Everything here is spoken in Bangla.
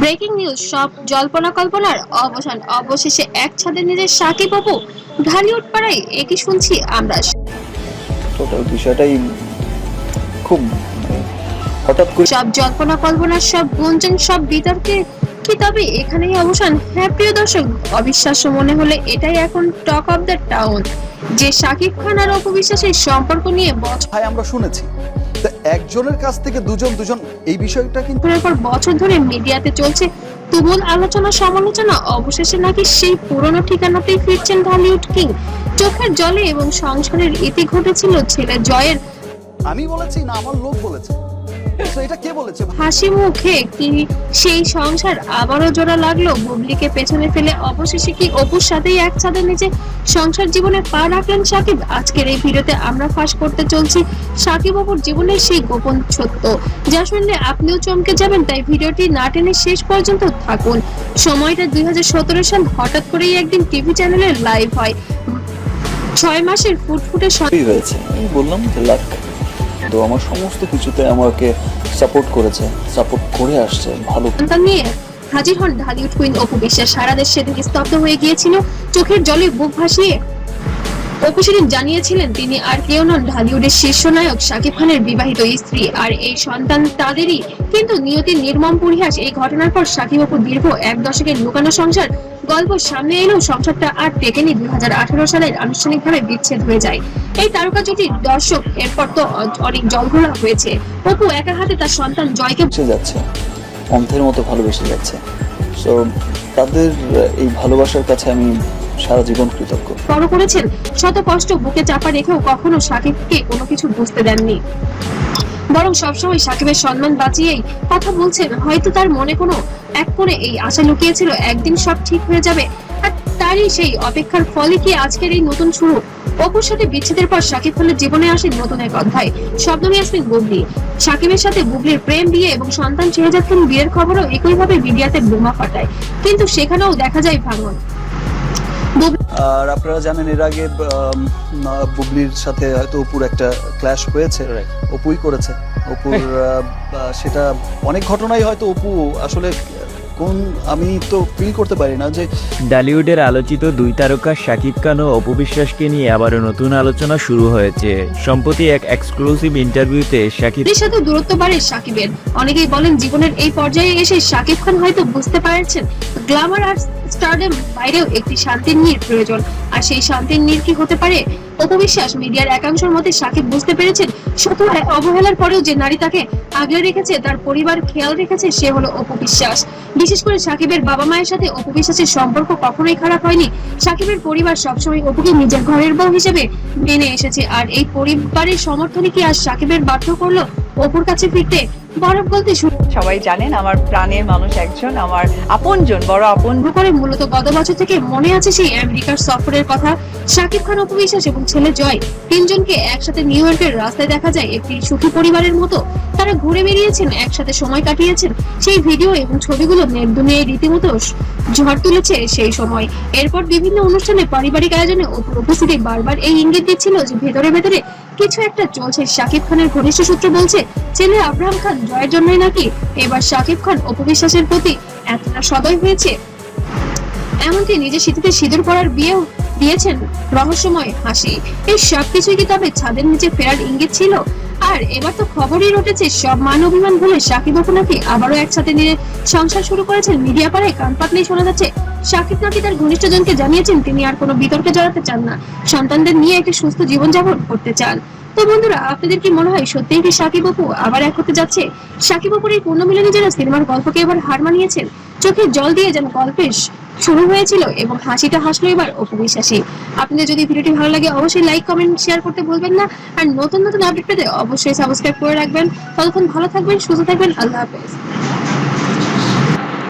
ব্রেকিং নিউজ, সব জল্পনা কল্পনার অবসান, অবশেষে এক ছাদের নিচে সাকিব অপু ঢালিউড পাড়ায় একই শুনছি আমরা। টোটাল বিষয়টাই খুব হঠাৎ করে সব জল্পনা কল্পনার, সব গুঞ্জন, সব বিতর্কে কি তবে এখানেই অবসান? হ্যাঁ প্রিয় দর্শক, অবিশ্বাস্য মনে হলে এটাই এখন টক অফ দ্য টাউন যে সাকিব খান আর অপু বিশ্বাসের সম্পর্ক নিয়ে ভাই আমরা শুনেছি একজনের কাছ থেকে দুজন এই বিষয়টা কিন্তু বছরের পর বছর ধরে মিডিয়াতে চলছে তুমুল আলোচনা সমালোচনা। অবশেষে নাকি সেই পুরনো ঠিকানাতেই ফিরছেন ঢালিউড কিং। চোখের জলে এবং সংসারের ইতি ঘটেছিল ছেলে জয়ের। আমি বলেছি না আমার লোক বলেছে, এটা কে বলেছে? হাসি মুখে কি সেই সংসার আবারও জোড়া লাগলো? বুবলিকে পেছনে ফেলে অবশেষে কি অপুর সাথেই এক ছাদের নিচে সংসার জীবনে পা রাখলেন সাকিব? আজকের এই ভিডিওতে আমরা ফাঁস করতে চলছি সাকিব অপুর জীবনের সেই গোপন সত্য, যা শুনলে আপনিও চমকে যাবেন। তাই ভিডিওটি না টেনে শেষ পর্যন্ত থাকুন। সময়টা 2017 সাল। হঠাৎ করেই একদিন টিভি চ্যানেলে লাইভ হয় 6 মাসের ফুটফুটে হয়েছে। আমি বললাম যে লাখ তো আমার সমস্ত কিছুতে আমাকে সাপোর্ট করেছে, সাপোর্ট করে আসছে ভালো সন্তান নিয়ে হাজির হন ঢালিউড কুইন অপু বিশ্বাস। সারা দেশ সেদিন স্তব্ধ হয়ে গিয়েছিল। চোখের জলে বুক ভাসিয়ে অপু সেদিন জানিয়েছিলেন তিনি আর কেউ নন, ঢালিউডের শীর্ষ নায়ক সাকিব খানের বিবাহিত স্ত্রী, আর এই সন্তান তাদেরই। কিন্তু নিয়তির নির্মম পরিহাস। এই ঘটনার পর সাকিব অপু দীর্ঘ এক দশকের লুকানো সংসার গল্প সামনে এলেও সংসারটা আর টেকেনি। 2018 সালের আনুষ্ঠানিকভাবে বিচ্ছেদ হয়ে যায় এই তারকা জুটির। দর্শক এরপর তো অনেক জলঘোলা হয়েছে। অপু একা হাতে তার সন্তান জয়কে যাচ্ছে, অন্ধের মতো ভালোবেসে যাচ্ছে। সো তাদের এই ভালোবাসার কাছে আমি সারা জীবন কৃতজ্ঞ। বড় করেছেন, শত কষ্ট বুকে চাপা রেখেও কখনো সাকিবকে কোনো কিছু বুঝতে দেননি, বরং সবসময় সাকিবের সম্মান বাঁচিয়েই কথা বলছেন। হয়তো তার মনে কোনো এক কোণে এই আশা লুকিয়েছিল একদিন সব ঠিক হয়ে যাবে, আর তারই সেই অপেক্ষার ফলে কি আজকের এই নতুন শুরু। অপুর সাথে বিচ্ছেদের পর সাকিব খানের জীবনে আসে নতুন এক অধ্যায়। শব্দ নিয়ে আসবেন বুবলি। সাকিবের সাথে বুবলির প্রেম, বিয়ে এবং সন্তান চেয়ে যাচ্ছেন। বিয়ের খবরও একইভাবে মিডিয়াতে বোমা ফাটায়, কিন্তু সেখানেও দেখা যায় ভাঙন। আর আপনারা জানেন এর আগে বুবলির সাথে হয়তো অপুর একটা ক্ল্যাশ হয়েছে, অপুই করেছে। অপুর সেটা অনেক ঘটনাই হয়তো অপু আসলে কোন আমি তো ফিল করতে পারি না যে ঢালিউডের আলোচিত দুই তারকা শাকিব খান ও অপু বিশ্বাসকে নিয়ে আবারও নতুন আলোচনা শুরু হয়েছে। সম্প্রতি এক এক্সক্লুসিভ ইন্টারভিউতে শাকিবের সাথে দূরত্ব বাড়ে সাকিবের। অনেকেই বলেন জীবনের এই পর্যায়ে এসে সাকিব খান হয়তো বুঝতে পারছেন গ্ল্যামার আর স্টারডম বাইরেও একটি শান্তির নীড় প্রয়োজন। আর সেই শান্তির নীড় কি হতে পারে? অপু বিশ্বাস। মিডিয়ার একাংশের মতে সাকিব বুঝতে পেরেছেন শত অবহেলার পরেও যে নারী তাকে আগলে রেখেছে, তার পরিবার খেয়াল রেখেছে, সে হলো অপু বিশ্বাস। বিশেষ করে সাকিবের বাবা মায়ের সাথে অপু বিশ্বাসের সম্পর্ক কখনোই খারাপ হয়নি। সাকিবের পরিবার সবসময় অপুকে নিজের ঘরের বউ হিসেবে মেনে এসেছে, আর এই পরিবারের সমর্থনে কি আর সাকিবের বাধ্য করলো অপুর কাছে ফিরতে? বরফ বলতে সবাই জানেন আমার প্রাণের মানুষ একজন, আমার আপনজন, বড় আপন করে। মূলত গত বছর থেকে মনে আছে সেই আমেরিকার সফরের কথা। সাকিব খান, অপু বিশ্বাস এবং ছেলে জয় তিনজনকে একসাথে নিউ ইয়র্কের রাস্তায় দেখা যায় একটি সুখী পরিবারের মতো। তারা ঘুরে বেরিয়েছেন, একসাথে সময় কাটিয়েছেন। সেই ভিডিও এবং ছবিগুলো নেট দুনিয়ায় রীতিমতো ঝড় তুলেছে সেই সময়। এরপর বিভিন্ন অনুষ্ঠানে, পারিবারিক আয়োজনে অপুর উপস্থিতি বারবার এই ইঙ্গিত দিচ্ছিল যে ভেতরে ভেতরে কিছু একটা চলছে। সাকিব খানের ঘনিষ্ঠ সূত্র বলছে ছেলে আব্রাহাম খান জয়ের জন্যই নাকি এবার সাকিব খান অপু বিশ্বাসের প্রতি এতটা সদয় হয়েছে। এমনকি নিজের স্মৃতিতে সিঁদুর পরার বিয়েও দিয়েছেন রহস্যময় হাসি। এই সবকিছুই কি তবে ছাদের নিচে ফেরার ইঙ্গিত ছিল? আর এবার তো খবরই রটেছে সব মান অভিমান ভুলে সাকিব অপু নাকি আবারও একসাথে নিয়ে সংসার শুরু করেছেন। মিডিয়া পাড়ায় কান পাতলেই শোনা যাচ্ছে সাকিব নাকি তার ঘনিষ্ঠজনকে জানিয়েছেন তিনি আর কোনো বিতর্কে জড়াতে চান না, সন্তানদের নিয়ে একটি সুস্থ জীবনযাপন করতে চান। তো বন্ধুরা, আপনাদের কি মনে হয় সত্যিই কি সাকিব অপু আবার এক হতে যাচ্ছে? সাকিব অপুর এই পূর্ণমিলনী যেন সিনেমার গল্পকে এবার হার মানিয়েছেন। চোখে জল দিয়ে যেন গল্পের শুরু হয়েছিল এবং হাসিটা হাসলো এবার অপু বিশ্বাসী। আপনাদের যদি ভিডিওটি ভালো লাগে অবশ্যই লাইক, কমেন্ট, শেয়ার করতে ভুলবেন না। আর নতুন নতুন আপডেট পেতে অবশ্যই সাবস্ক্রাইব করে রাখবেন। ততক্ষণ ভালো থাকবেন, সুস্থ থাকবেন। আল্লাহ হাফেজ।